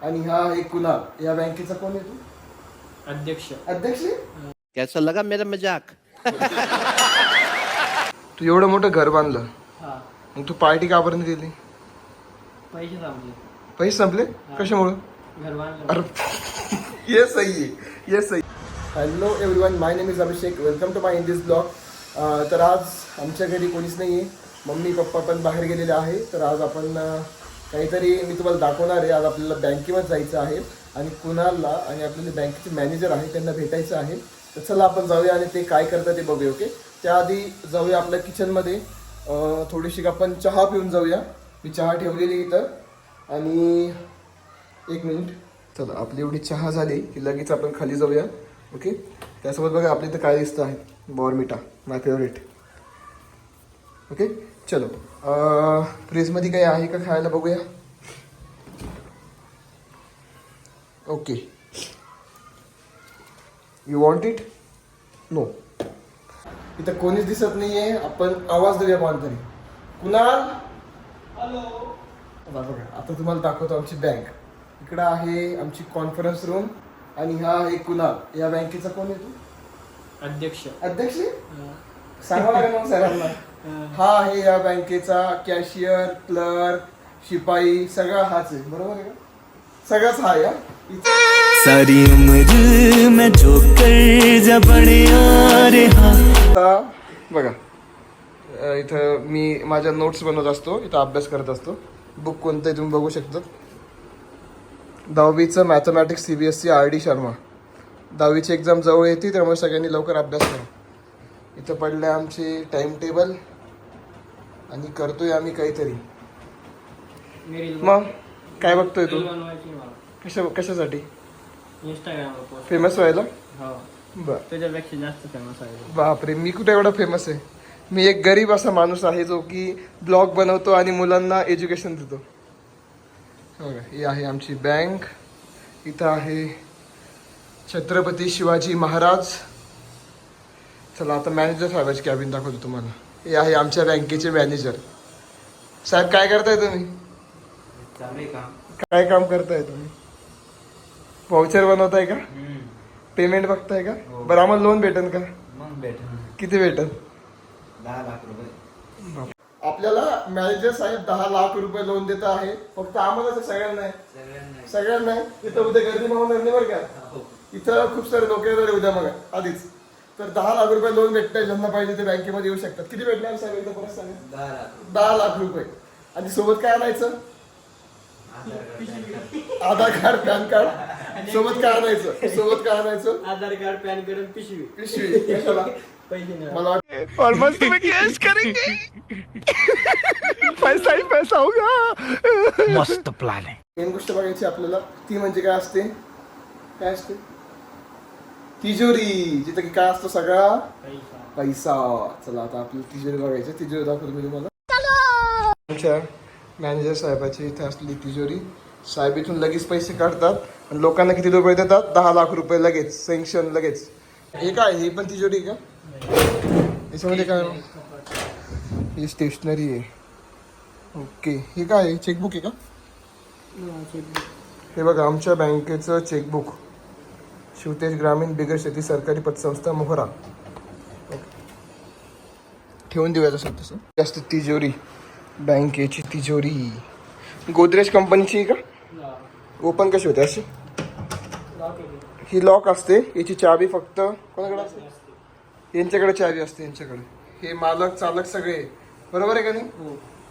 आणि हा आहे कुणाल. या बँकेचा कोण आहे तू? अध्यक्ष. अध्यक्ष? कैसा लगा मेरा मजाक? तू एवढं मोठं घर बांधलं, हा. मग तू पार्टी का बरं नाही दिली? पैसे थांबले. पैसे संपले कशामुळं? घर बांधलं. अरे ये सही आहे, ये सही. Hello everyone, my name is Abhishek. Welcome to my in this blog. तर आज आमच्या घरी कोणीच नाही आहे. मम्मी पप्पा पण बाहेर गेलेले आहे. तर आज आपण काहीतरी मी तुम्हाला दाखवणार आहे. आज आपल्याला बँकेमध्ये जायचं आहे आणि कुणालला आणि आपल्याला बँकेचे मॅनेजर आहे त्यांना भेटायचं आहे. तर चला आपण जाऊया आणि ते काय करतात ते बघूया. ओके, त्याआधी जाऊया आपल्या किचनमध्ये. थोडीशी आपण चहा पिऊन जाऊया. मी चहा ठेवलेली इथं आणि एक मिनिट. चला, आपली एवढी चहा झाली की लगेच आपण खाली जाऊया. ओके, त्यासोबत बघा आपल्या इथं काय दिसतं आहे, बॉर्मिटा, माय फेवरेट. ओके चलो, फ्रीजमध्ये काही आहे का खायला बघूया. Okay, you want it? No. इथं कोणीच दिसत नाहीये. आपण आवाज देऊया कोणतरी. कुणाल, हॅलो. बघा आता तुम्हाला दाखवतो आमची बँक. इकडं आहे आमची कॉन्फरन्स रूम आणि हा आहे कुणाल. या बँकेचा कोण आहे तू? अध्यक्ष. अध्यक्ष? सांगा लागेल मग सरांना. हा आहे या बँकेचा कॅशियर, क्लर्क, शिपाई, सगळा हाच आहे. बरोबर आहे का? सगळंच हा या. सारी उम्र मैं जो कर जा बड़े रे हाँ. आता बघा, इथं मी माझ्या नोट्स बनवत असतो, इथं अभ्यास करत असतो. बुक कोणतं आहे तुम्ही बघू शकता. 10वीचं मॅथमॅटिक्स CBSE RD शर्मा. 10वीची एक्झाम जवळ येते, त्यामुळे सगळ्यांनी लवकर अभ्यास करा. इथं पडले आमचे टाइम टेबल आणि करतोय आम्ही काहीतरी. मग काय बघतोय तू? कशासाठी? इंस्टाग्रामवर पोस्ट. फेमस व्हायला? हो. बर. त्याच्यापेक्षा जास्त फेमस आहे. बापरे, मी कुठे एवढा फेमस आहे? मी एक गरीब असा माणूस आहे जो की ब्लॉग बनवतो आणि मुलांना एज्युकेशन देतो. बघा, ही आहे आमची बँक. इथं आहे छत्रपती शिवाजी महाराज. चला आता मॅनेजर साहेबाची कॅबिन दाखवतो तुम्हाला. हे आहे आमच्या बँकेचे मॅनेजर साहेब. काय करताय तुम्ही? काय काम करताय तुम्ही? व्हाउचर बनवताय का? पेमेंट बघताय का? बरं, आम्हाला लोन भेटेल का? किती भेटेल? 10 लाख रुपये. आपल्याला मॅनेजर साहेब 10 लाख रुपये लोन देत आहे. फक्त आम्हाला सगळ्यांना नाही. इथं उद्या गर्दी होणार नाही बरं का. इथं खूप सारे लोक येणार उद्या मग आधीच. तर 10 लाख रुपये लोन भेटतंय. ज्यांना पाहिजे ते बँकेमध्ये येऊ शकतात. किती भेटणार साहेब एकदा परत सांगा? 10 लाख रुपये. आणि सोबत काय आणायचं? आधार कार्ड, पॅन कार्ड. सोबत काय आणायचं? आधार कार्ड, पॅन कार्ड, पिशवी. कशाला? पैसे नाही. मला ऑलमोस्ट तुम्ही कॅश करेंगे. पैसा ही पैसा होगा. मस्त प्लान है. मेन गोष्ट बघायची आपल्याला, ती म्हणजे काय असते? तिजोरी. जिथं की काय असतो? सगळा पैसा. चला आता आपल्याला तिजोरी बघायची. तिजोरी दाखवतो मी तुम्हाला. आमच्या मॅनेजर साहेबाची इथे असलेली तिजोरी. साहेब इथून लगेच पैसे काढतात आणि लोकांना किती रुपये देतात? 10 लाख रुपये लगेच सँक्शन लगेच. हे काय? हे पण तिजोरी का? याच्यामध्ये काय? ही स्टेशनरी आहे. ओके, हे काय आहे? चेकबुक आहे का? हे बघा आमच्या बँकेचं चेकबुक. शिवतेज ग्रामीण बिगर शेती सहकारी पतसंस्था मोहरा. ओके, ठेवून देऊया तसं तसं. जास्त तिजोरी, बँकेची तिजोरी. गोदरेज कंपनीची आहे का? ओपन कशी होते अशी? ही लॉक असते. याची चाबी फक्त कोणाकडे असते? यांच्याकडे चाबी असते. यांच्याकडे. हे मालक चालक सगळे बरोबर आहे का नाही?